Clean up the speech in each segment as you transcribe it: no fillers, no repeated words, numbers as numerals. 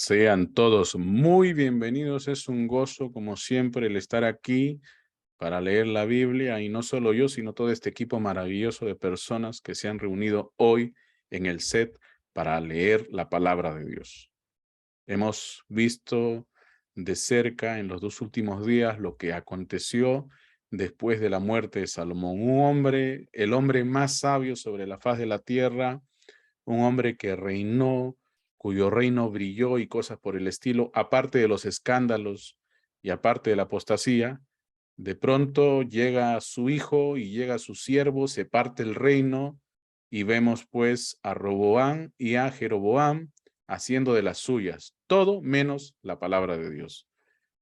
Sean todos muy bienvenidos. Es un gozo, como siempre, el estar aquí para leer la Biblia. Y no solo yo, sino todo este equipo maravilloso de personas que se han reunido hoy en el set para leer la palabra de Dios. Hemos visto de cerca en los 2 últimos días lo que aconteció después de la muerte de Salomón. Un hombre, el hombre más sabio sobre la faz de la tierra, un hombre que reinó, cuyo reino brilló y cosas por el estilo, aparte de los escándalos y aparte de la apostasía. De pronto llega su hijo y llega su siervo, se parte el reino y vemos pues a Roboam y a Jeroboam haciendo de las suyas, todo menos la palabra de Dios,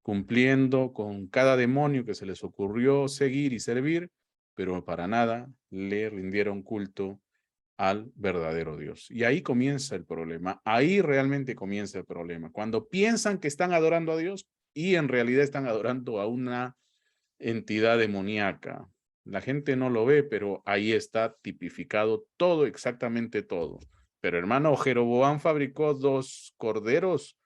cumpliendo con cada demonio que se les ocurrió seguir y servir, pero para nada le rindieron culto al verdadero Dios. Y ahí comienza el problema. Ahí realmente comienza el problema. Cuando piensan que están adorando a Dios y en realidad están adorando a una entidad demoníaca. La gente no lo ve, pero ahí está tipificado todo, exactamente todo. Pero hermano, ¿Jeroboam fabricó 2 corderos?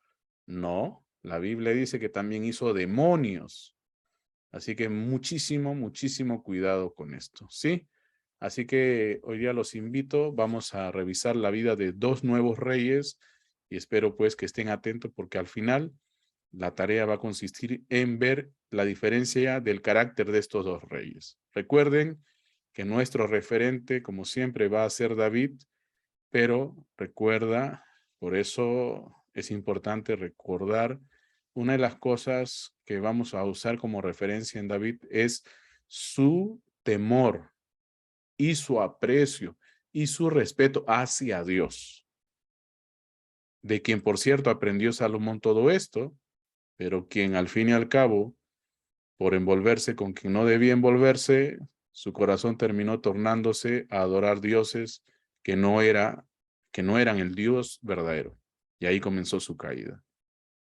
No, la Biblia dice que también hizo demonios. Así que muchísimo cuidado con esto, ¿sí? Así que hoy día los invito, vamos a revisar la vida de 2 nuevos reyes y espero pues que estén atentos porque al final la tarea va a consistir en ver la diferencia del carácter de estos 2 reyes. Recuerden que nuestro referente, como siempre, va a ser David, pero recuerda, por eso es importante recordar, una de las cosas que vamos a usar como referencia en David es su temor y su aprecio y su respeto hacia Dios, de quien por cierto aprendió Salomón todo esto, pero quien al fin y al cabo, por envolverse con quien no debía envolverse, su corazón terminó tornándose a adorar dioses que no eran el Dios verdadero. Y ahí comenzó su caída.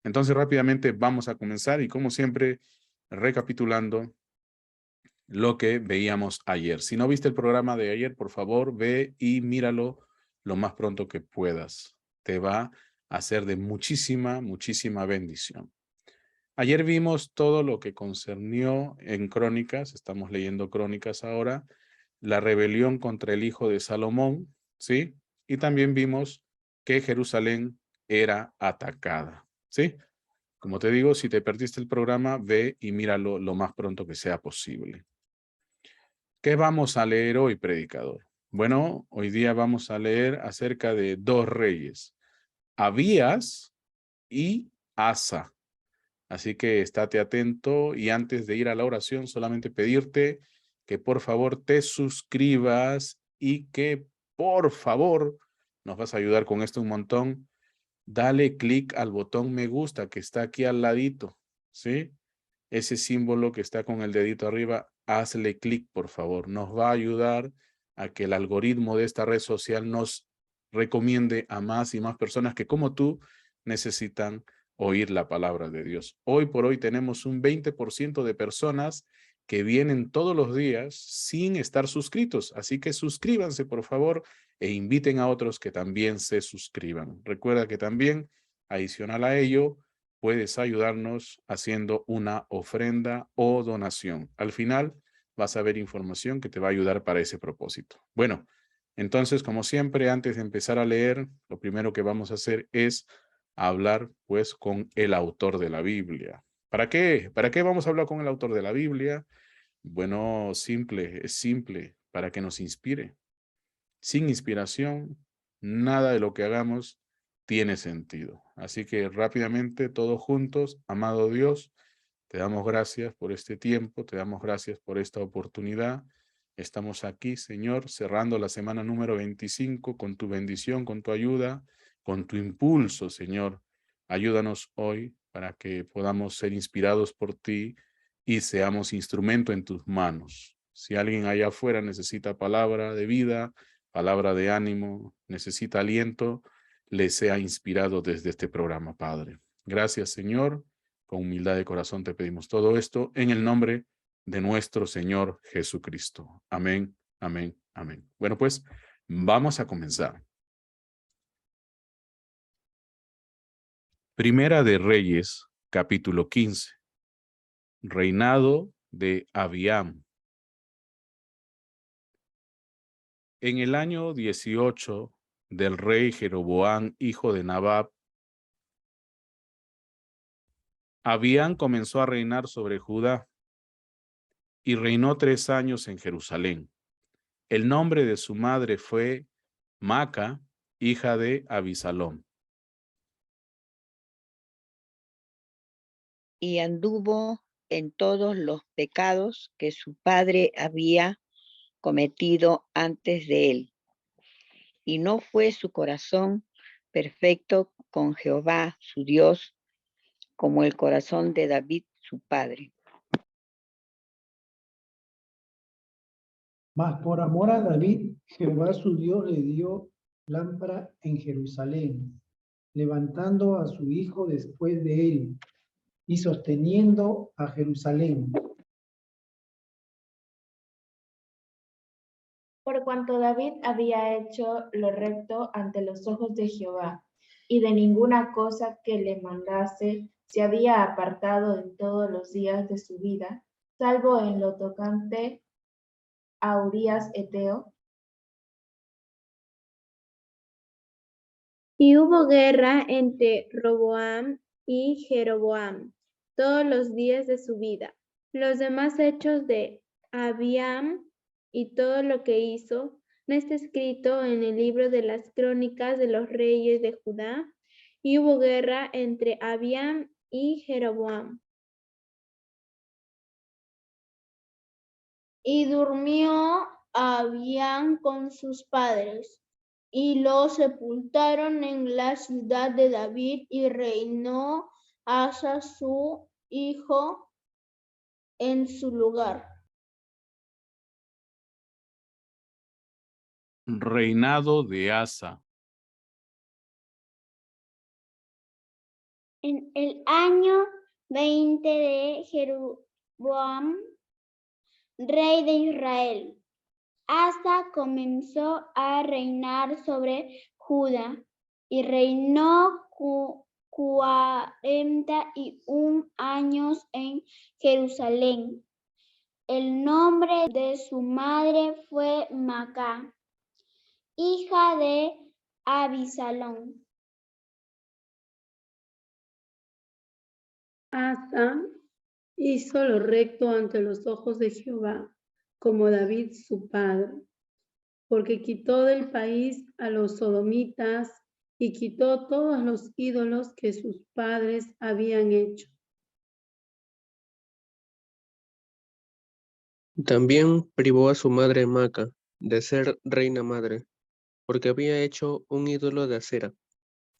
Entonces rápidamente vamos a comenzar y como siempre, recapitulando lo que veíamos ayer. Si no viste el programa de ayer, por favor, ve y míralo lo más pronto que puedas. Te va a ser de muchísima bendición. Ayer vimos todo lo que concernió en Crónicas, estamos leyendo Crónicas ahora, la rebelión contra el hijo de Salomón, ¿sí? Y también vimos que Jerusalén era atacada, ¿sí? Como te digo, si te perdiste el programa, ve y míralo lo más pronto que sea posible. ¿Qué vamos a leer hoy, predicador? Bueno, hoy día vamos a leer acerca de 2 reyes, Abías y Asa. Así que estate atento y antes de ir a la oración, solamente pedirte que por favor te suscribas y que por favor nos vas a ayudar con esto un montón. Dale clic al botón me gusta que está aquí al ladito, ¿sí? Ese símbolo que está con el dedito arriba, hazle clic por favor. Nos va a ayudar a que el algoritmo de esta red social nos recomiende a más y más personas que como tú necesitan oír la palabra de Dios. Hoy por hoy tenemos un 20% de personas que vienen todos los días sin estar suscritos. Así que suscríbanse, por favor, e inviten a otros que también se suscriban. Recuerda que también, adicional a ello, puedes ayudarnos haciendo una ofrenda o donación. Al final vas a ver información que te va a ayudar para ese propósito. Bueno, entonces, como siempre, antes de empezar a leer, lo primero que vamos a hacer es hablar pues con el autor de la Biblia. ¿Para qué? ¿Para qué vamos a hablar con el autor de la Biblia? Bueno, es simple, para que nos inspire. Sin inspiración, nada de lo que hagamos tiene sentido. Así que rápidamente, todos juntos, amado Dios, te damos gracias por este tiempo, te damos gracias por esta oportunidad. Estamos aquí, Señor, cerrando la semana número 25 con tu bendición, con tu ayuda, con tu impulso, Señor. Ayúdanos hoy para que podamos ser inspirados por ti y seamos instrumento en tus manos. Si alguien allá afuera necesita palabra de vida, palabra de ánimo, necesita aliento, le sea inspirado desde este programa, Padre. Gracias, Señor. Con humildad de corazón te pedimos todo esto en el nombre de nuestro Señor Jesucristo. Amén, amén, amén. Bueno, pues vamos a comenzar. Primera de Reyes, capítulo 15. Reinado de Abiam. En el año 18 del rey Jeroboam, hijo de Nabat, Abiam comenzó a reinar sobre Judá y reinó 3 años en Jerusalén. El nombre de su madre fue Maaca, hija de Abisalom. Y anduvo en todos los pecados que su padre había cometido antes de él. Y no fue su corazón perfecto con Jehová, su Dios, como el corazón de David, su padre. Mas por amor a David, Jehová su Dios le dio lámpara en Jerusalén, levantando a su hijo después de él y sosteniendo a Jerusalén. Por cuanto David había hecho lo recto ante los ojos de Jehová, y de ninguna cosa que le mandase se había apartado en todos los días de su vida, salvo en lo tocante a Urías Eteo. Y hubo guerra entre Roboam y Jeroboam todos los días de su vida. Los demás hechos de Abiam y todo lo que hizo no está escrito en el libro de las crónicas de los reyes de Judá. Y hubo guerra entre Abiam y Jeroboam. Y durmió Abiam con sus padres, y lo sepultaron en la ciudad de David, y reinó Asa su hijo en su lugar. Reinado de Asa. En el año 20 de Jeroboam, rey de Israel, Asa comenzó a reinar sobre Judá y reinó 41 años en Jerusalén. El nombre de su madre fue Maaca, hija de Abisalom. Asa hizo lo recto ante los ojos de Jehová, como David su padre, porque quitó del país a los sodomitas y quitó todos los ídolos que sus padres habían hecho. También privó a su madre Maaca de ser reina madre, porque había hecho un ídolo de acera.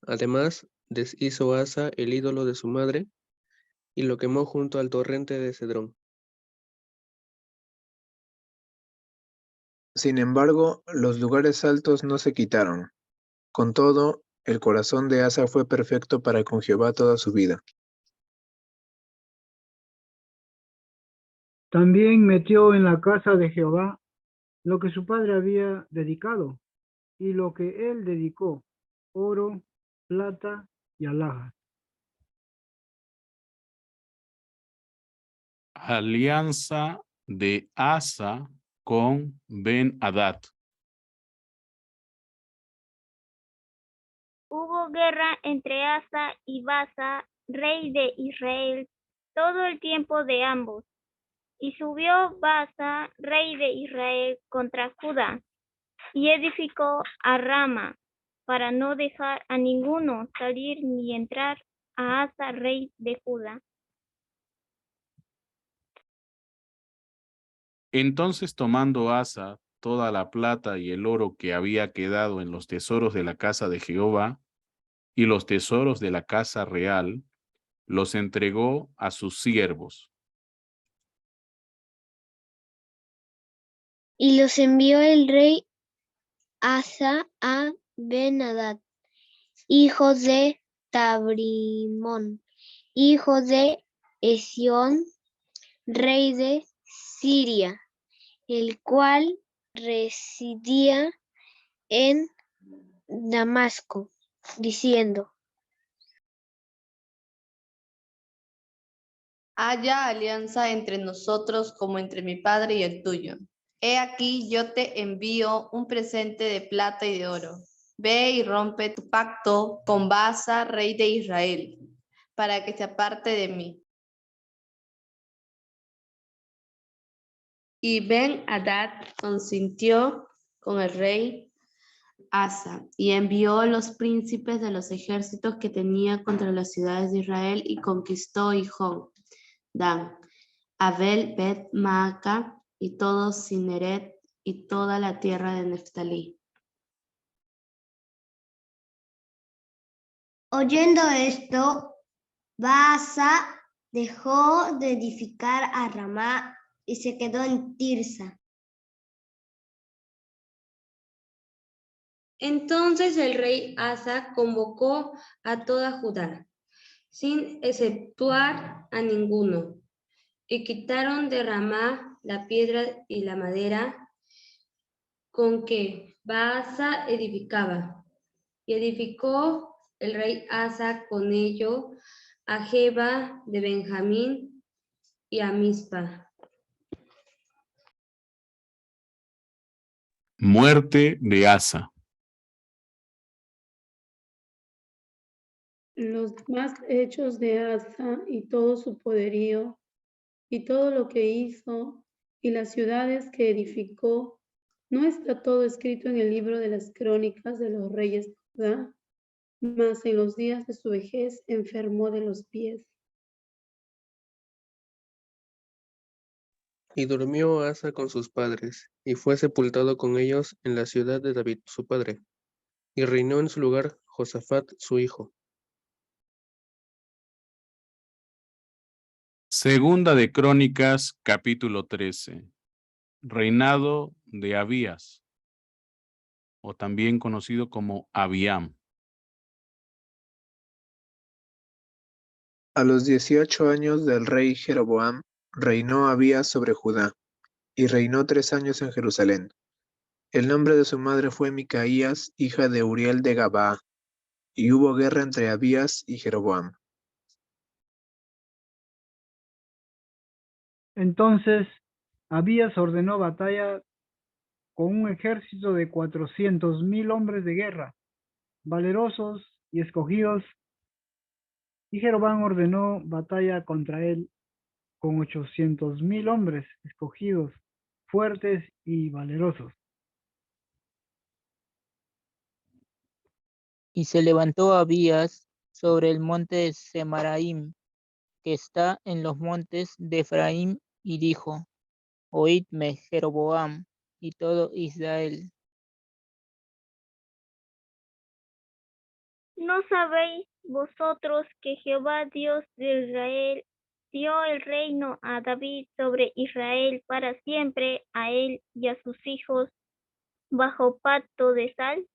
Además, deshizo Asa el ídolo de su madre y lo quemó junto al torrente de Cedrón. Sin embargo, los lugares altos no se quitaron. Con todo, el corazón de Asa fue perfecto para con Jehová toda su vida. También metió en la casa de Jehová lo que su padre había dedicado y lo que él dedicó, oro, plata y alhajas. Alianza de Asa con Ben-Hadad. Hubo guerra entre Asa y Baasa, rey de Israel, todo el tiempo de ambos. Y subió Baasa, rey de Israel, contra Judá, y edificó a Rama, para no dejar a ninguno salir ni entrar a Asa, rey de Judá. Entonces tomando Asa toda la plata y el oro que había quedado en los tesoros de la casa de Jehová y los tesoros de la casa real, los entregó a sus siervos. Y los envió el rey Asa a Ben-Hadad, hijo de Tabrimón, hijo de Esión, rey de Siria, el cual residía en Damasco, diciendo: haya alianza entre nosotros como entre mi padre y el tuyo. He aquí yo te envío un presente de plata y de oro. Ve y rompe tu pacto con Baasa, rey de Israel, para que se aparte de mí. Y Ben-Hadad consintió con el rey Asa y envió los príncipes de los ejércitos que tenía contra las ciudades de Israel y conquistó Gijón, Dan, Abel Bet Maaca y todo Cineret y toda la tierra de Neftalí. Oyendo esto, Baasa dejó de edificar a Ramá y se quedó en Tirsa. Entonces el rey Asa convocó a toda Judá, sin exceptuar a ninguno, y quitaron de Ramá la piedra y la madera con que Baasa edificaba, y edificó el rey Asa con ello a Geba de Benjamín y a Mizpa. Muerte de Asa. Los más hechos de Asa y todo su poderío y todo lo que hizo y las ciudades que edificó, ¿no está todo escrito en el libro de las crónicas de los reyes de Judá? Mas en los días de su vejez enfermó de los pies. Y durmió Asa con sus padres, y fue sepultado con ellos en la ciudad de David su padre, y reinó en su lugar Josafat su hijo. Segunda de Crónicas, capítulo 13. Reinado de Abías, o también conocido como Abiam. A los 18 años del rey Jeroboam, reinó Abías sobre Judá, y reinó 3 años en Jerusalén. El nombre de su madre fue Micaías, hija de Uriel de Gabaa, y hubo guerra entre Abías y Jeroboam. Entonces Abías ordenó batalla con un ejército de 400,000 hombres de guerra, valerosos y escogidos, y Jeroboam ordenó batalla contra él con 800,000 hombres escogidos, fuertes y valerosos. Y se levantó Abías sobre el monte de Semaraim, que está en los montes de Efraín, y dijo: Oídme, Jeroboam, y todo Israel. ¿No sabéis vosotros que Jehová Dios de Israel dio el reino a David sobre Israel para siempre, a él y a sus hijos, bajo pacto de sal?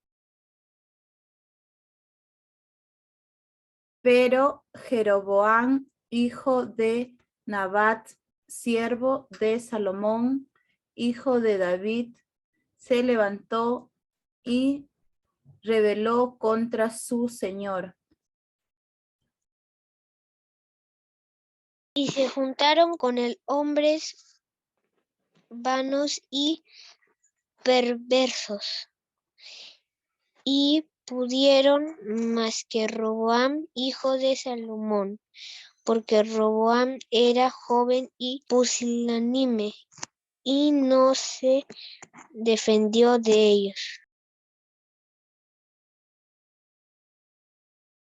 Pero Jeroboam, hijo de Nabat, siervo de Salomón, hijo de David, se levantó y rebeló contra su señor. Y se juntaron con él hombres vanos y perversos, y pudieron más que Roboam, hijo de Salomón, porque Roboam era joven y pusilánime, y no se defendió de ellos.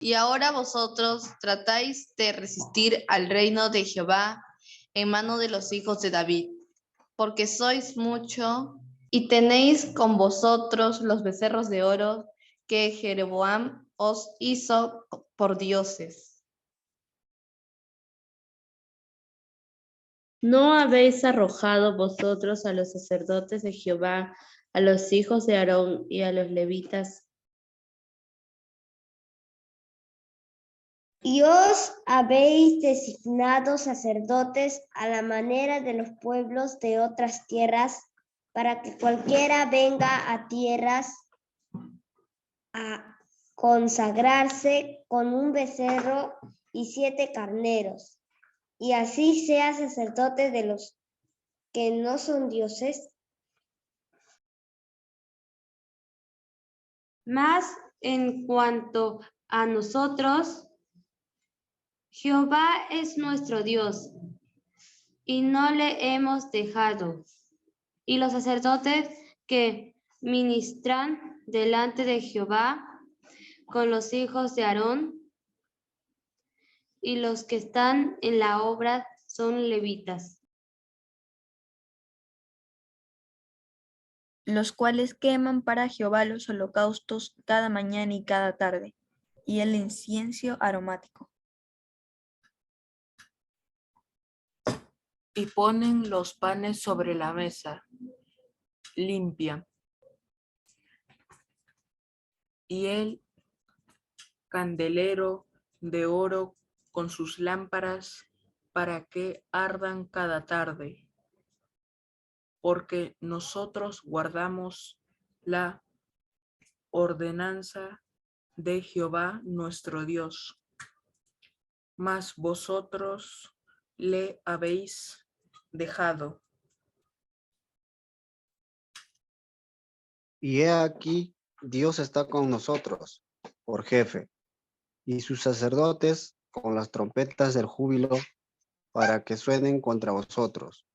Y ahora vosotros tratáis de resistir al reino de Jehová en mano de los hijos de David, porque sois mucho y tenéis con vosotros los becerros de oro que Jeroboam os hizo por dioses. ¿No habéis arrojado vosotros a los sacerdotes de Jehová, a los hijos de Aarón y a los levitas? Y os habéis designado sacerdotes a la manera de los pueblos de otras tierras, para que cualquiera venga a tierras a consagrarse con un becerro y 7 carneros. y así sea sacerdote de los que no son dioses. Mas en cuanto a nosotros, Jehová es nuestro Dios, y no le hemos dejado. Y los sacerdotes que ministran delante de Jehová con los hijos de Aarón, y los que están en la obra son levitas, los cuales queman para Jehová los holocaustos cada mañana y cada tarde, y el incienso aromático. Y ponen los panes sobre la mesa limpia, y el candelero de oro con sus lámparas para que ardan cada tarde, porque nosotros guardamos la ordenanza de Jehová nuestro Dios, mas vosotros le habéis dejado. Y he aquí, Dios está con nosotros, por jefe, y sus sacerdotes con las trompetas del júbilo para que suenen contra vosotros.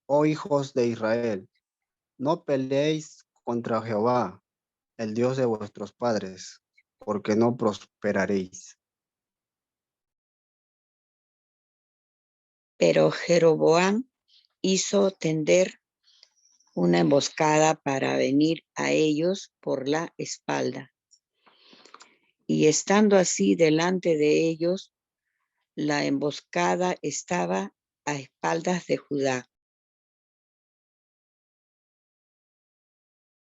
Oh hijos de Israel, no peleéis contra Jehová, el Dios de vuestros padres, porque no prosperaréis. Pero Jeroboam hizo tender una emboscada para venir a ellos por la espalda. Y estando así delante de ellos, la emboscada estaba a espaldas de Judá.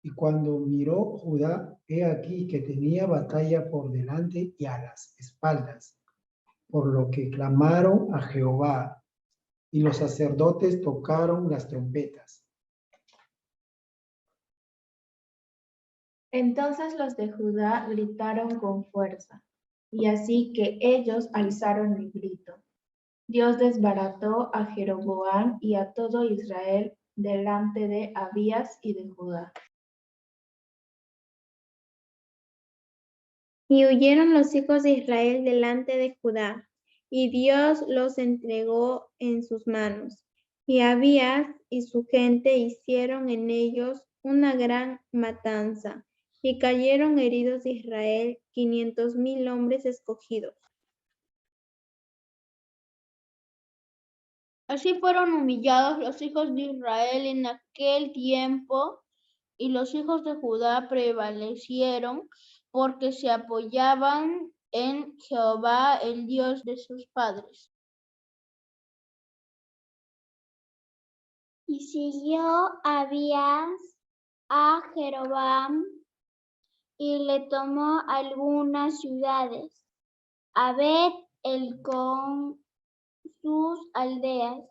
Y cuando miró Judá, he aquí que tenía batalla por delante y a las espaldas, por lo que clamaron a Jehová, y los sacerdotes tocaron las trompetas. Entonces los de Judá gritaron con fuerza, y así que ellos alzaron el grito. Dios desbarató a Jeroboam y a todo Israel delante de Abías y de Judá. Y huyeron los hijos de Israel delante de Judá, y Dios los entregó en sus manos. Y Abías y su gente hicieron en ellos una gran matanza, y cayeron heridos de Israel 500,000 hombres escogidos. Así fueron humillados los hijos de Israel en aquel tiempo, y los hijos de Judá prevalecieron porque se apoyaban en Jehová, el Dios de sus padres. Y siguió Abías a Jeroboam y le tomó algunas ciudades, a Bet-el con sus aldeas,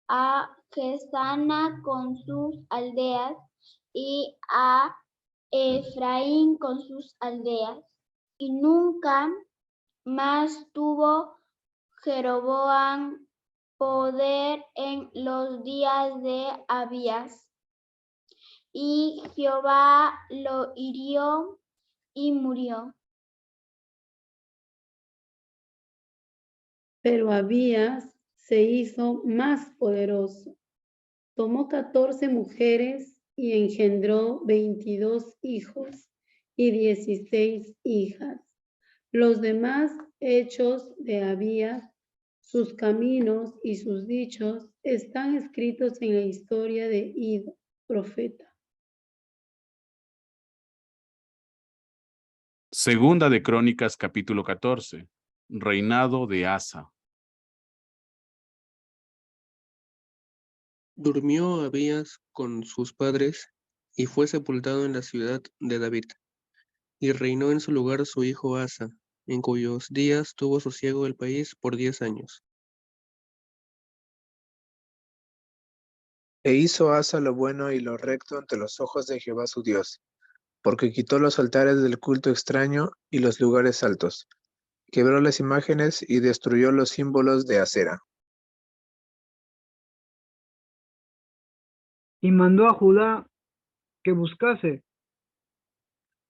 a Gesana con sus aldeas, y a Efraín con sus aldeas. Y nunca más tuvo Jeroboam poder en los días de Abías. Y Jehová lo hirió y murió. Pero Abías se hizo más poderoso. Tomó 14 mujeres y engendró 22 hijos y 16 hijas. Los demás hechos de Abías, sus caminos y sus dichos están escritos en la historia de Iddo, profeta. Segunda de Crónicas, capítulo 14. Reinado de Asa. Durmió Abías con sus padres y fue sepultado en la ciudad de David. Y reinó en su lugar su hijo Asa, en cuyos días tuvo sosiego el país por 10 años. E hizo Asa lo bueno y lo recto ante los ojos de Jehová su Dios, porque quitó los altares del culto extraño y los lugares altos, Quebró las imágenes y destruyó los símbolos de Acera. Y mandó a Judá que buscase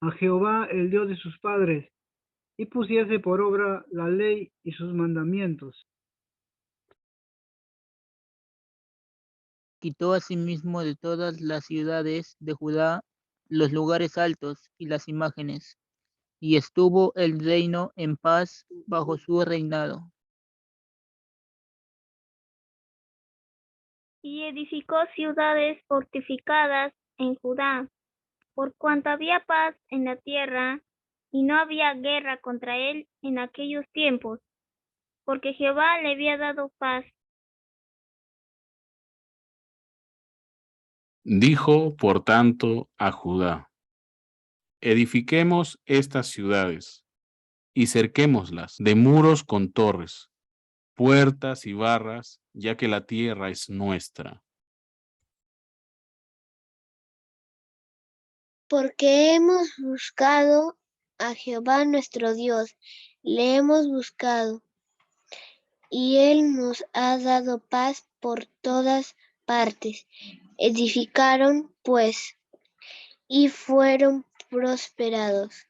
a Jehová, el Dios de sus padres, y pusiese por obra la ley y sus mandamientos. Quitó asimismo de todas las ciudades de Judá los lugares altos y las imágenes, y estuvo el reino en paz bajo su reinado. Y edificó ciudades fortificadas en Judá, por cuanto había paz en la tierra, y no había guerra contra él en aquellos tiempos, porque Jehová le había dado paz. Dijo, por tanto, a Judá: edifiquemos estas ciudades y cerquémoslas de muros con torres, puertas y barras, ya que la tierra es nuestra. Porque hemos buscado a Jehová nuestro Dios, le hemos buscado, y Él nos ha dado paz por todas partes. Edificaron, pues, y fueron prosperados.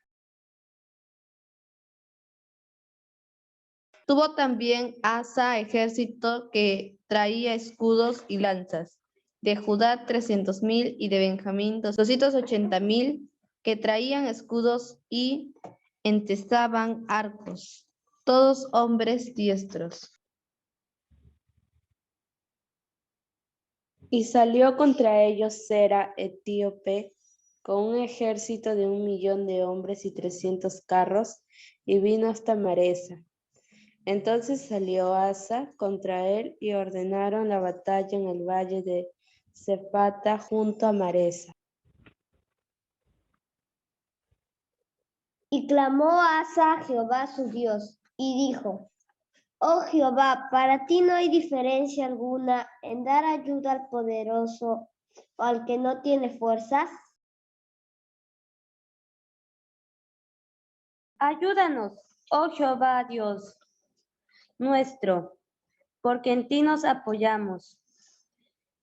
Tuvo también Asa ejército que traía escudos y lanzas. De Judá 300,000 y de Benjamín 280,000 que traían escudos y entesaban arcos, todos hombres diestros. Y salió contra ellos Sera etíope con un ejército de 1,000,000 de hombres y 300 carros, y vino hasta Maresa. Entonces salió Asa contra él y ordenaron la batalla en el valle de Zefata junto a Maresa. Y clamó Asa a Jehová su Dios, y dijo: Oh Jehová, para ti no hay diferencia alguna en dar ayuda al poderoso o al que no tiene fuerzas. Ayúdanos, oh Jehová Dios nuestro, porque en ti nos apoyamos,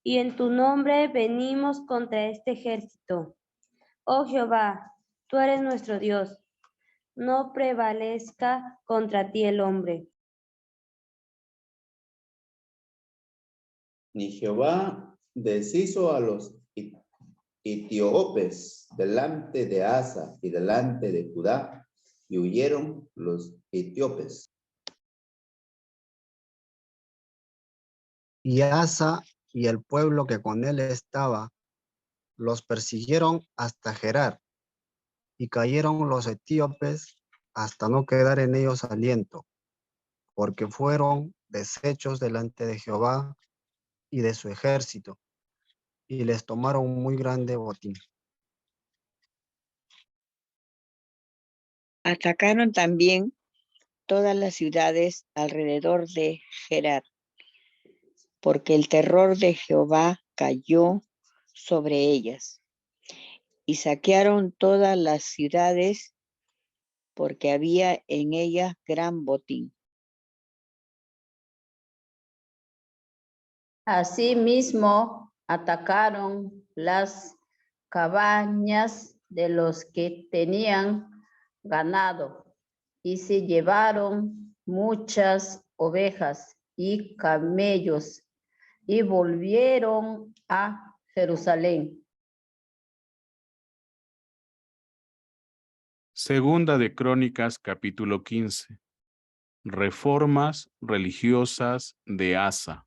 y en tu nombre venimos contra este ejército. Oh Jehová, tú eres nuestro Dios, no prevalezca contra ti el hombre. Ni Jehová deshizo a los etíopes delante de Asa y delante de Judá, y huyeron los etíopes. Y Asa y el pueblo que con él estaba los persiguieron hasta Gerar, y cayeron los etíopes hasta no quedar en ellos aliento, porque fueron deshechos delante de Jehová y de su ejército, y les tomaron muy grande botín. Atacaron también todas las ciudades alrededor de Gerar, porque el terror de Jehová cayó sobre ellas, y saquearon todas las ciudades, porque había en ellas gran botín. Asimismo, atacaron las cabañas de los que tenían ganado, y se llevaron muchas ovejas y camellos, y volvieron a Jerusalén. Segunda de Crónicas, capítulo 15. Reformas religiosas de Asa.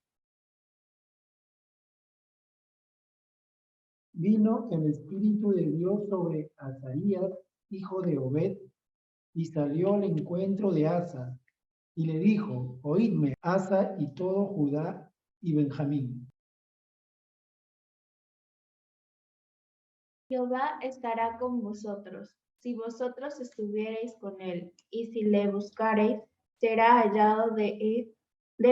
Vino el Espíritu de Dios sobre Azarías, hijo de Obed, y salió al encuentro de Asa, y le dijo: Oídme, Asa y todo Judá y Benjamín. Jehová estará con vosotros, si vosotros estuviereis con él, y si le buscareis, será hallado de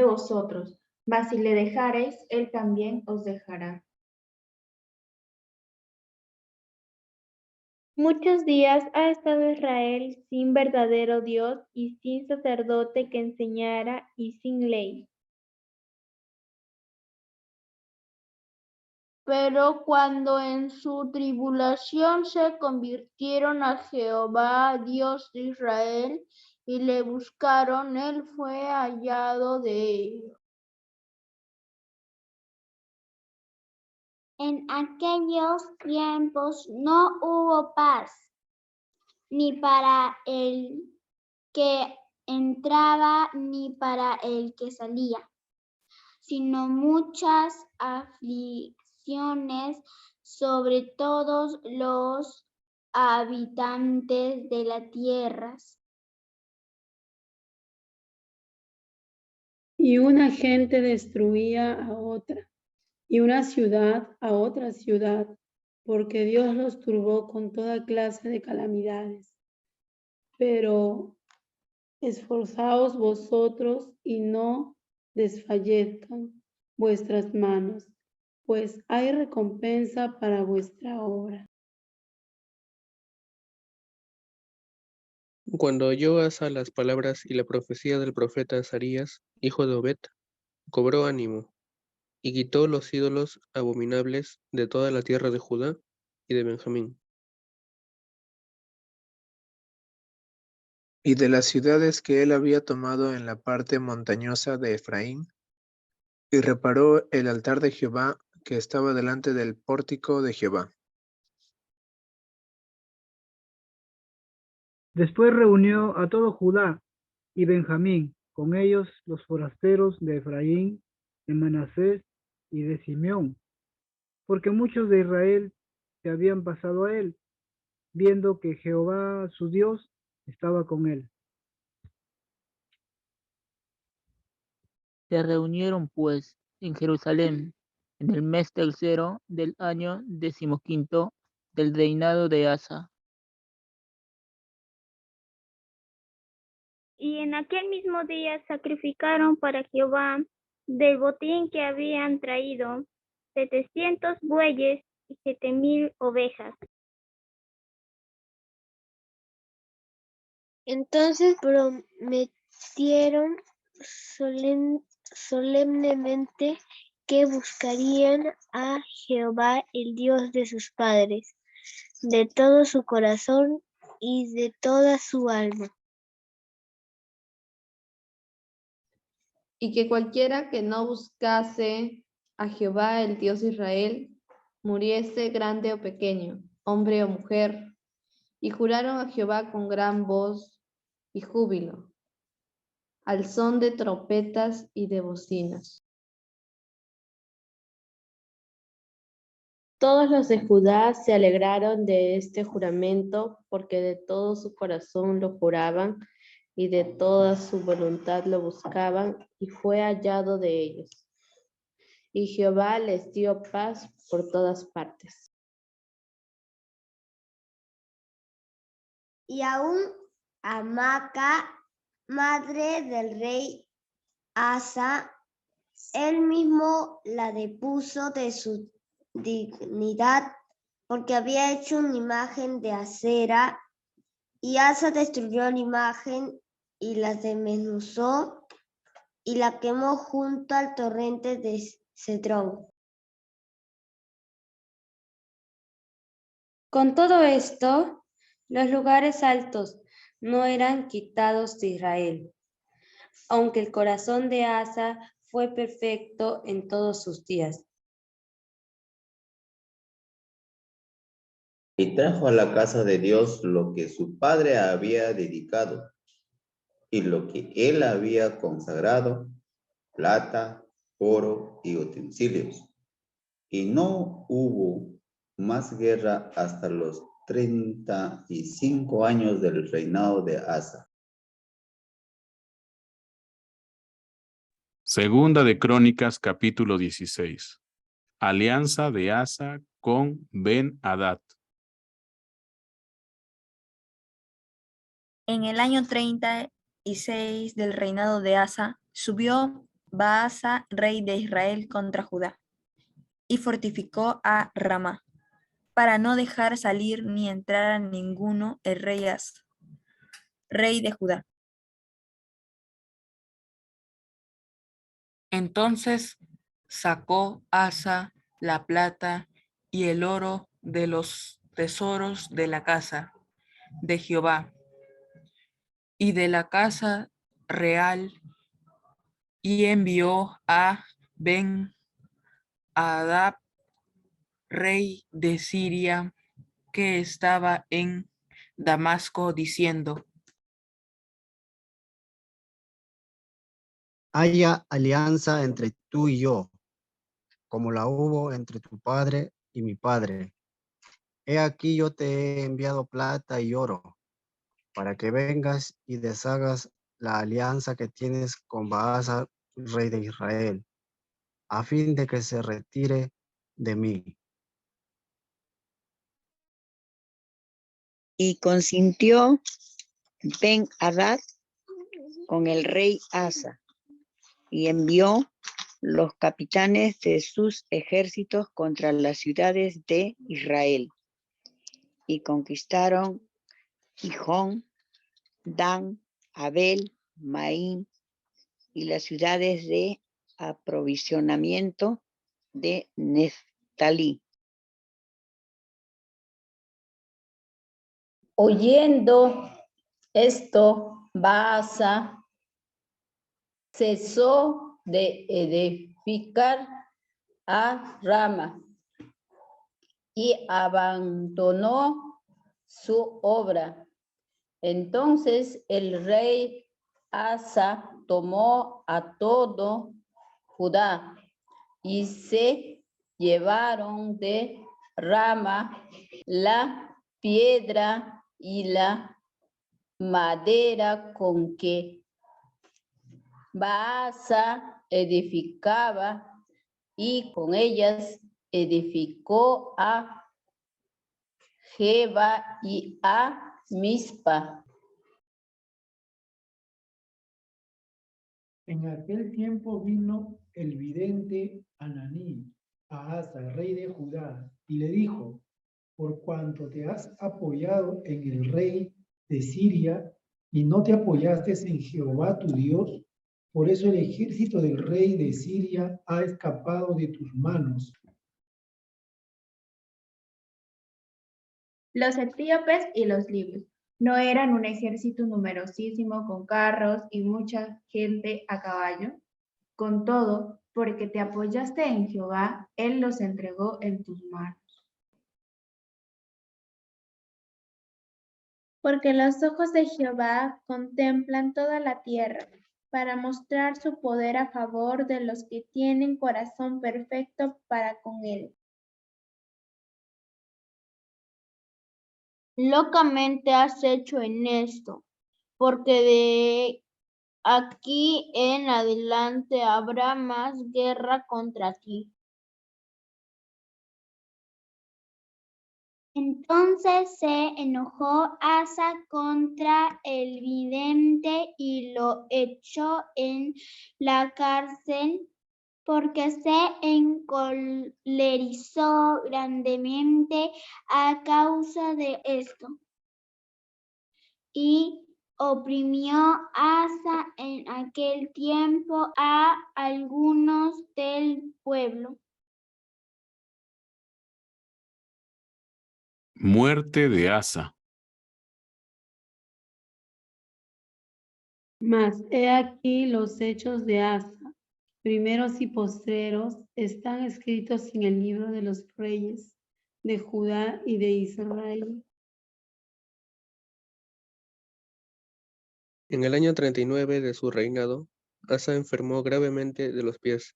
vosotros, mas si le dejareis, él también os dejará. Muchos días ha estado Israel sin verdadero Dios y sin sacerdote que enseñara y sin ley. Pero cuando en su tribulación se convirtieron a Jehová, Dios de Israel, y le buscaron, él fue hallado de ellos. En aquellos tiempos no hubo paz, ni para el que entraba, ni para el que salía, sino muchas aflicciones sobre todos los habitantes de la tierra. Y una gente destruía a otra, y una ciudad a otra ciudad, porque Dios los turbó con toda clase de calamidades. Pero esforzaos vosotros y no desfallezcan vuestras manos, pues hay recompensa para vuestra obra. Cuando oyó Asa las palabras y la profecía del profeta Azarías, hijo de Obed, cobró ánimo y quitó los ídolos abominables de toda la tierra de Judá y de Benjamín. Y de las ciudades que él había tomado en la parte montañosa de Efraín, y reparó el altar de Jehová que estaba delante del pórtico de Jehová. Después reunió a todo Judá y Benjamín, con ellos los forasteros de Efraín, de Manasés y de Simeón, porque muchos de Israel se habían pasado a él, viendo que Jehová su Dios estaba con él. Se reunieron pues en Jerusalén en el mes tercero del año 15 del reinado de Asa. Y en aquel mismo día sacrificaron para Jehová del botín que habían traído 700 bueyes y 7,000 ovejas. Entonces prometieron solemnemente que buscarían a Jehová, el Dios de sus padres, de todo su corazón y de toda su alma. Y que cualquiera que no buscase a Jehová, el Dios de Israel, muriese grande o pequeño, hombre o mujer, y juraron a Jehová con gran voz y júbilo, al son de trompetas y de bocinas. Todos los de Judá se alegraron de este juramento, porque de todo su corazón lo juraban y de toda su voluntad lo buscaban, y fue hallado de ellos. Y Jehová les dio paz por todas partes. Y aún a Maca, madre del rey Asa, él mismo la depuso de su dignidad, porque había hecho una imagen de acera, y Asa destruyó la imagen y la desmenuzó y la quemó junto al torrente de Cedrón. Con todo esto, los lugares altos no eran quitados de Israel, aunque el corazón de Asa fue perfecto en todos sus días. Y trajo a la casa de Dios lo que su padre había dedicado y lo que él había consagrado, plata, oro y utensilios. Y no hubo más guerra hasta los 35 años del reinado de Asa. Segunda de Crónicas, capítulo 16. Alianza de Asa con Ben-Hadad. En el año 36 del reinado de Asa, subió Baasa, rey de Israel, contra Judá, y fortificó a Ramá, para no dejar salir ni entrar a ninguno el rey Asa, rey de Judá. Entonces sacó Asa la plata y el oro de los tesoros de la casa de Jehová y de la casa real, y envió a Ben-Adad, rey de Siria, que estaba en Damasco, diciendo: haya alianza entre tú y yo, como la hubo entre tu padre y mi padre. He aquí yo te he enviado plata y oro, para que vengas y deshagas la alianza que tienes con Baasa, rey de Israel, a fin de que se retire de mí. Y consintió Ben-Hadad con el rey Asa, y envió los capitanes de sus ejércitos contra las ciudades de Israel, y conquistaron Gijón, Dan, Abel, Maín, y las ciudades de aprovisionamiento de Neftalí. Oyendo esto, Baasa cesó de edificar a Rama y abandonó su obra. Entonces el rey Asa tomó a todo Judá y se llevaron de Rama la piedra y la madera con que Baasa edificaba, y con ellas edificó a Geba y a Mizpa. En aquel tiempo vino el vidente Ananí a Asa, rey de Judá, y le dijo: por cuanto te has apoyado en el rey de Siria y no te apoyaste en Jehová tu Dios, por eso el ejército del rey de Siria ha escapado de tus manos. Los etíopes y los libios no eran un ejército numerosísimo con carros y mucha gente a caballo. Con todo, porque te apoyaste en Jehová, él los entregó en tus manos. Porque los ojos de Jehová contemplan toda la tierra, para mostrar su poder a favor de los que tienen corazón perfecto para con él. Locamente has hecho en esto, porque de aquí en adelante habrá más guerra contra ti. Entonces se enojó Asa contra el vidente y lo echó en la cárcel, porque se encolerizó grandemente a causa de esto. Y oprimió Asa en aquel tiempo a algunos del pueblo. Muerte de Asa. Mas he aquí los hechos de Asa, primeros y postreros, están escritos en el libro de los reyes de Judá y de Israel. En el año 39 de su reinado, Asa enfermó gravemente de los pies,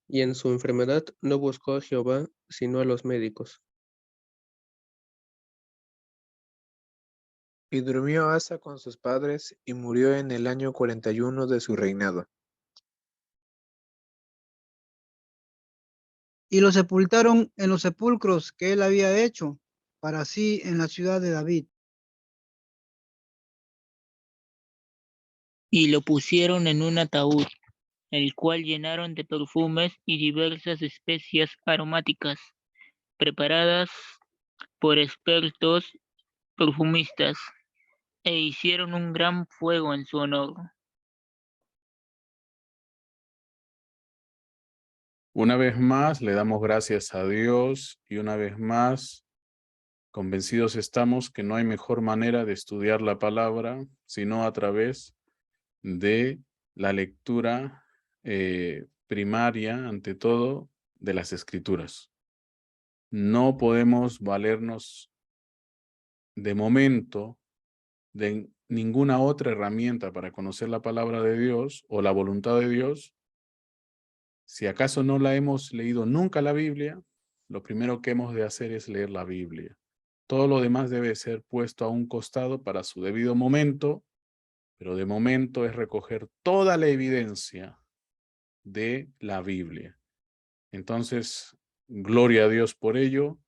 y en su enfermedad no buscó a Jehová, sino a los médicos. Y durmió Asa con sus padres, y murió en el año 41 de su reinado. Y lo sepultaron en los sepulcros que él había hecho para sí en la ciudad de David. Y lo pusieron en un ataúd, el cual llenaron de perfumes y diversas especias aromáticas, preparadas por expertos perfumistas e hicieron un gran fuego en su honor. Una vez más le damos gracias a Dios y una vez más convencidos estamos que no hay mejor manera de estudiar la palabra sino a través de la lectura primaria, ante todo, de las Escrituras. No podemos valernos de momento de ninguna otra herramienta para conocer la palabra de Dios o la voluntad de Dios. Si acaso no la hemos leído nunca la Biblia, lo primero que hemos de hacer es leer la Biblia. Todo lo demás debe ser puesto a un costado para su debido momento, pero de momento es recoger toda la evidencia de la Biblia. Entonces, gloria a Dios por ello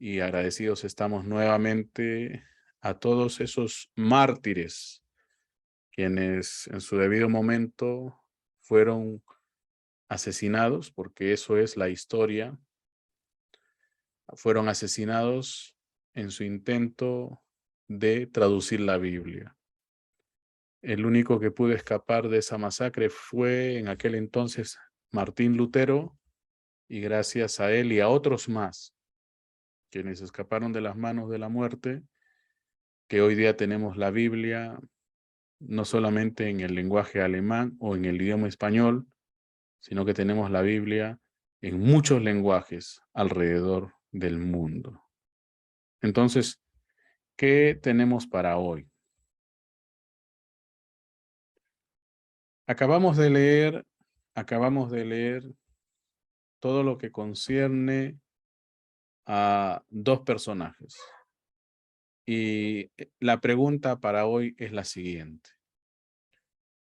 y agradecidos estamos nuevamente a todos esos mártires quienes en su debido momento fueron asesinados, porque eso es la historia. Fueron asesinados en su intento de traducir la Biblia. El único que pudo escapar de esa masacre fue en aquel entonces Martín Lutero, y gracias a él y a otros más, quienes escaparon de las manos de la muerte, que hoy día tenemos la Biblia, no solamente en el lenguaje alemán o en el idioma español, sino que tenemos la Biblia en muchos lenguajes alrededor del mundo. Entonces, ¿qué tenemos para hoy? Acabamos de leer todo lo que concierne a dos personajes. Y la pregunta para hoy es la siguiente.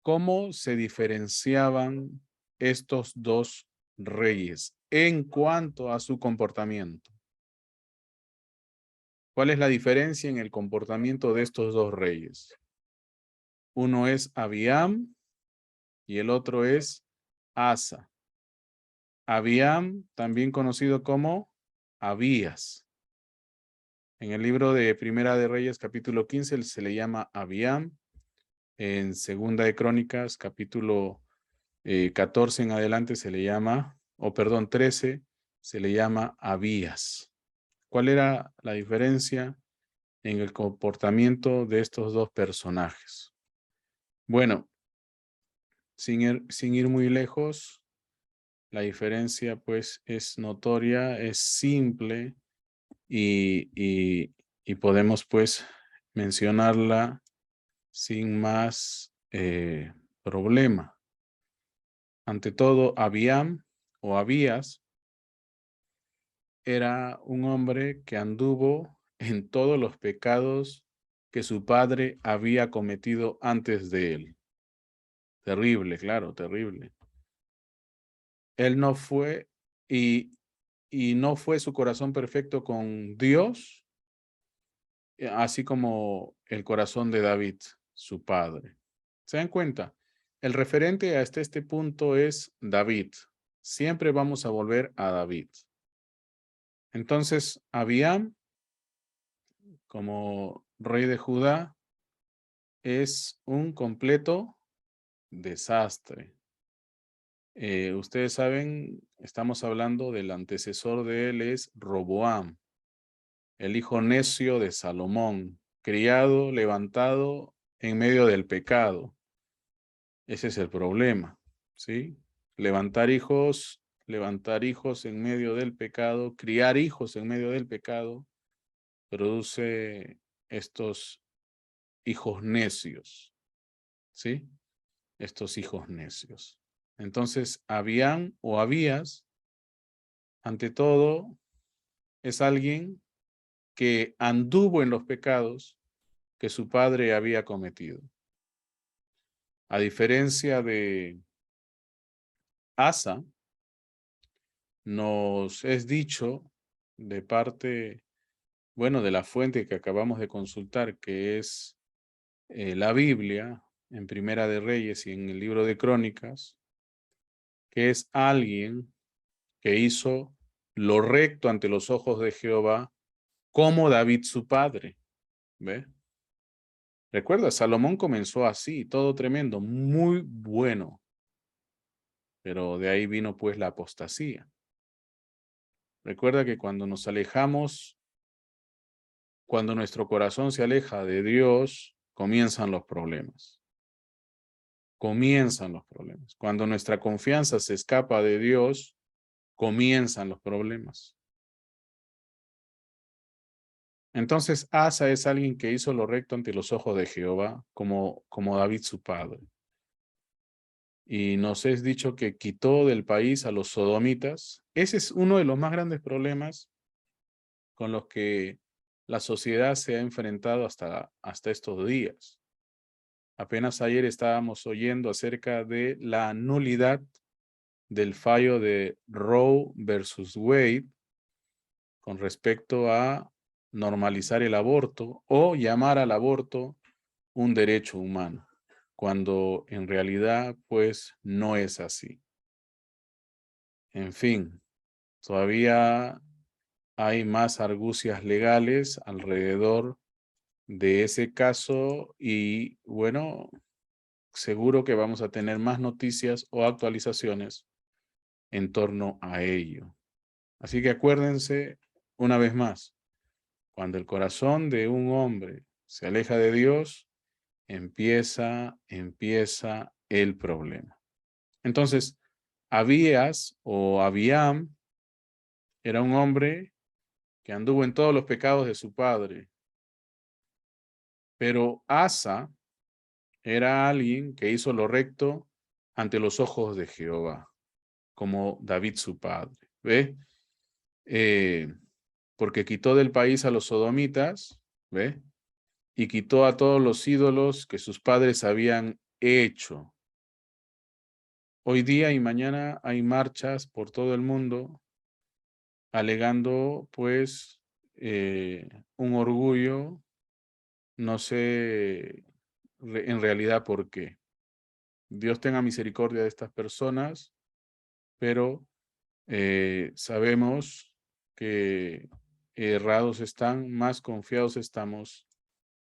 ¿Cómo se diferenciaban estos dos reyes en cuanto a su comportamiento? ¿Cuál es la diferencia en el comportamiento de estos dos reyes? Uno es Abiam y el otro es Asa. Abiam, también conocido como Abías. En el libro de Primera de Reyes, capítulo 15, se le llama Abiam. En Segunda de Crónicas, capítulo 14 en adelante, se le llama, 13, se le llama Abías. ¿Cuál era la diferencia en el comportamiento de estos dos personajes? Bueno, sin ir muy lejos, la diferencia pues es notoria, es simple y podemos pues mencionarla sin más problema. Ante todo, Abiam o Abías era un hombre que anduvo en todos los pecados que su padre había cometido antes de él. Terrible, claro, terrible. Él no fue, y no fue su corazón perfecto con Dios, así como el corazón de David, su padre. ¿Se dan cuenta? El referente hasta este punto es David. Siempre vamos a volver a David. Entonces, Abiam, como rey de Judá, es un completo desastre. Ustedes saben, estamos hablando del antecesor de él, es Roboam, el hijo necio de Salomón, criado, levantado en medio del pecado. Ese es el problema, ¿sí? Levantar hijos en medio del pecado, criar hijos en medio del pecado, produce estos hijos necios, ¿sí? Estos hijos necios. Entonces, Abiam o Abías, ante todo, es alguien que anduvo en los pecados que su padre había cometido. A diferencia de Asa, nos es dicho de parte, bueno, de la fuente que acabamos de consultar, que es la Biblia, en Primera de Reyes y en el libro de Crónicas, que es alguien que hizo lo recto ante los ojos de Jehová como David su padre. ¿Ve? Recuerda, Salomón comenzó así, todo tremendo, muy bueno. Pero de ahí vino pues la apostasía. Recuerda que cuando nos alejamos, cuando nuestro corazón se aleja de Dios, comienzan los problemas. Comienzan los problemas. Cuando nuestra confianza se escapa de Dios, comienzan los problemas. Entonces Asa es alguien que hizo lo recto ante los ojos de Jehová, como David su padre. Y nos es dicho que quitó del país a los sodomitas. Ese es uno de los más grandes problemas con los que la sociedad se ha enfrentado hasta estos días. Apenas ayer estábamos oyendo acerca de la nulidad del fallo de Roe versus Wade con respecto a normalizar el aborto o llamar al aborto un derecho humano, cuando en realidad pues no es así. En fin, todavía hay más argucias legales alrededor de ese caso y bueno, seguro que vamos a tener más noticias o actualizaciones en torno a ello. Así que acuérdense una vez más, cuando el corazón de un hombre se aleja de Dios, empieza el problema. Entonces, Abías o Abiam era un hombre que anduvo en todos los pecados de su padre. Pero Asa era alguien que hizo lo recto ante los ojos de Jehová, como David su padre. ¿Ve? Porque quitó del país a los sodomitas, ¿ve? Y quitó a todos los ídolos que sus padres habían hecho. Hoy día y mañana hay marchas por todo el mundo alegando, pues, un orgullo, no sé en realidad por qué. Dios tenga misericordia de estas personas, pero sabemos que errados están, más confiados estamos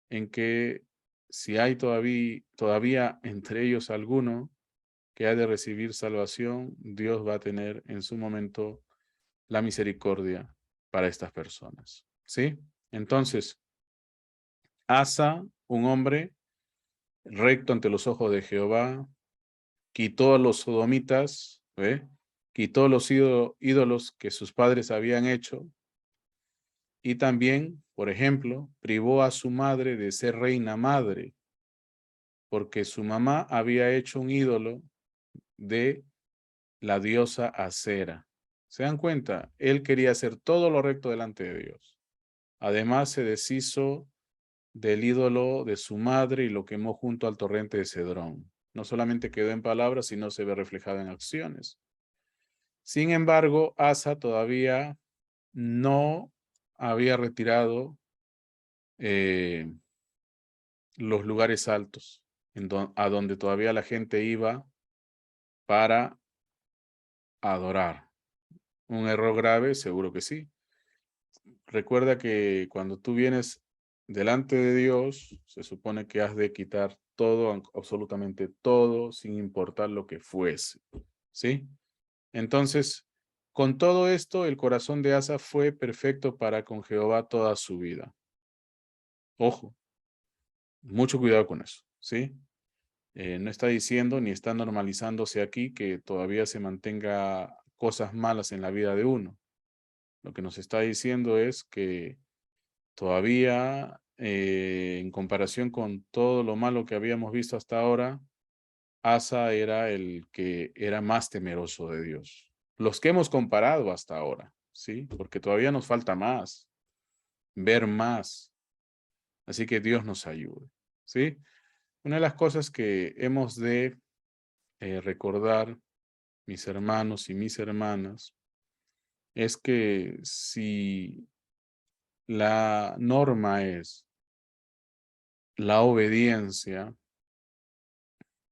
en que si hay todavía entre ellos alguno que ha de recibir salvación, Dios va a tener en su momento la misericordia para estas personas. ¿Sí? Entonces, Asa, un hombre recto ante los ojos de Jehová, quitó a los sodomitas, ¿ve? Quitó los ídolos que sus padres habían hecho y también, por ejemplo, privó a su madre de ser reina madre porque su mamá había hecho un ídolo de la diosa Acera. ¿Se dan cuenta? Él quería hacer todo lo recto delante de Dios. Además, se deshizo del ídolo de su madre y lo quemó junto al torrente de Cedrón. No solamente quedó en palabras, sino se ve reflejado en acciones. Sin embargo, Asa todavía no había retirado los lugares altos, a donde todavía la gente iba para adorar. ¿Un error grave? Seguro que sí. Recuerda que cuando tú vienes delante de Dios, se supone que has de quitar todo, absolutamente todo, sin importar lo que fuese. ¿Sí? Entonces, con todo esto, el corazón de Asa fue perfecto para con Jehová toda su vida. Ojo, mucho cuidado con eso, ¿sí? No está diciendo ni está normalizándose aquí que todavía se mantenga cosas malas en la vida de uno. Lo que nos está diciendo es que todavía, en comparación con todo lo malo que habíamos visto hasta ahora, Asa era el que era más temeroso de Dios. Los que hemos comparado hasta ahora, ¿sí? Porque todavía nos falta más, ver más. Así que Dios nos ayude, ¿sí? Una de las cosas que hemos de recordar, mis hermanos y mis hermanas, es que si la norma es la obediencia,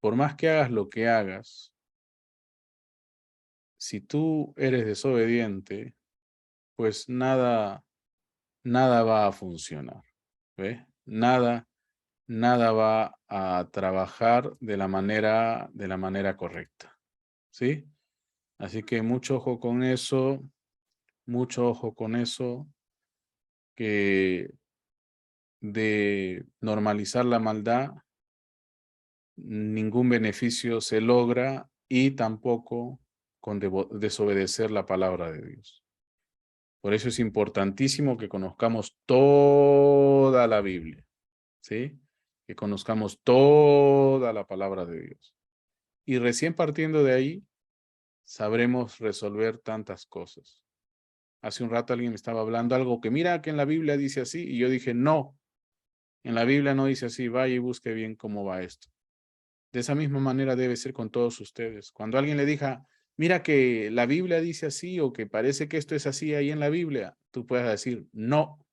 por más que hagas lo que hagas, si tú eres desobediente, pues nada nada va a funcionar. ¿Ve? Nada va a trabajar de la manera correcta. ¿Sí? Así que mucho ojo con eso, que de normalizar la maldad, ningún beneficio se logra y tampoco con desobedecer la palabra de Dios. Por eso es importantísimo que conozcamos toda la Biblia, ¿sí? Que conozcamos toda la palabra de Dios. Y recién partiendo de ahí, sabremos resolver tantas cosas. Hace un rato alguien me estaba hablando algo que mira que en la Biblia dice así, y yo dije, no, en la Biblia no dice así, vaya y busque bien cómo va esto. De esa misma manera debe ser con todos ustedes. Cuando alguien le diga, mira que la Biblia dice así, o que parece que esto es así ahí en la Biblia, tú puedes decir, no,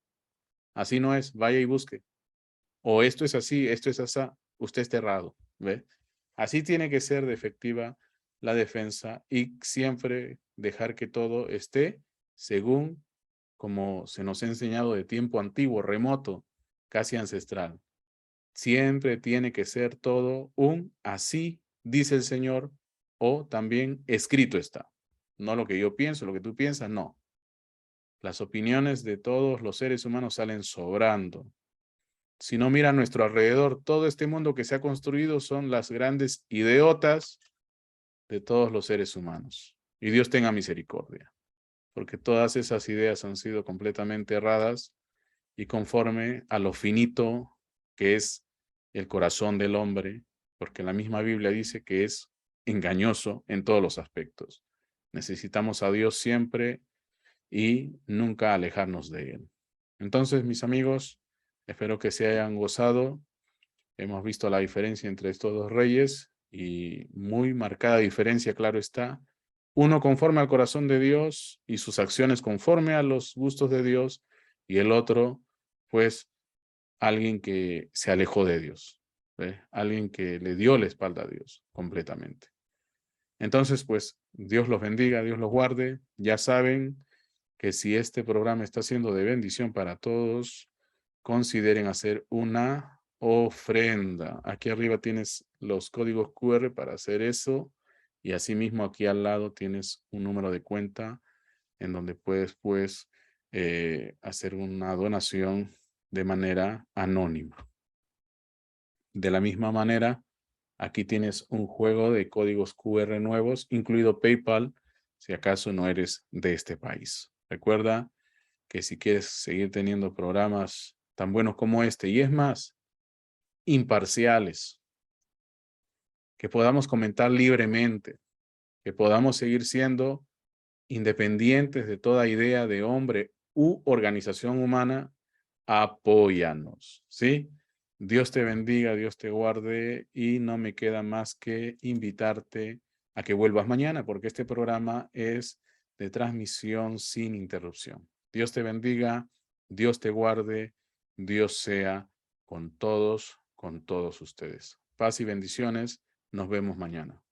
así no es, vaya y busque. O esto es así, esto es así, usted está errado, ¿ve? Así tiene que ser de efectiva la defensa y siempre dejar que todo esté según como se nos ha enseñado de tiempo antiguo, remoto, casi ancestral. Siempre tiene que ser todo un así dice el Señor o también escrito está. No lo que yo pienso, lo que tú piensas, no. Las opiniones de todos los seres humanos salen sobrando. Si no mira a nuestro alrededor, todo este mundo que se ha construido son las grandes idiotas de todos los seres humanos. Y Dios tenga misericordia, porque todas esas ideas han sido completamente erradas y conforme a lo finito que es el corazón del hombre, porque la misma Biblia dice que es engañoso en todos los aspectos. Necesitamos a Dios siempre y nunca alejarnos de Él. Entonces, mis amigos, espero que se hayan gozado. Hemos visto la diferencia entre estos dos reyes y muy marcada diferencia, claro está. Uno conforme al corazón de Dios y sus acciones conforme a los gustos de Dios, y el otro, pues, alguien que se alejó de Dios, ¿ve? Alguien que le dio la espalda a Dios completamente. Entonces, pues, Dios los bendiga, Dios los guarde. Ya saben que si este programa está siendo de bendición para todos, consideren hacer una ofrenda. Aquí arriba tienes los códigos QR para hacer eso. Y asimismo aquí al lado tienes un número de cuenta en donde puedes, pues, hacer una donación de manera anónima. De la misma manera, aquí tienes un juego de códigos QR nuevos, incluido PayPal, si acaso no eres de este país. Recuerda que si quieres seguir teniendo programas tan buenos como este, y es más, imparciales, que podamos comentar libremente, que podamos seguir siendo independientes de toda idea de hombre u organización humana, apóyanos, ¿sí? Dios te bendiga, Dios te guarde y no me queda más que invitarte a que vuelvas mañana porque este programa es de transmisión sin interrupción. Dios te bendiga, Dios te guarde, Dios sea con todos ustedes. Paz y bendiciones, nos vemos mañana.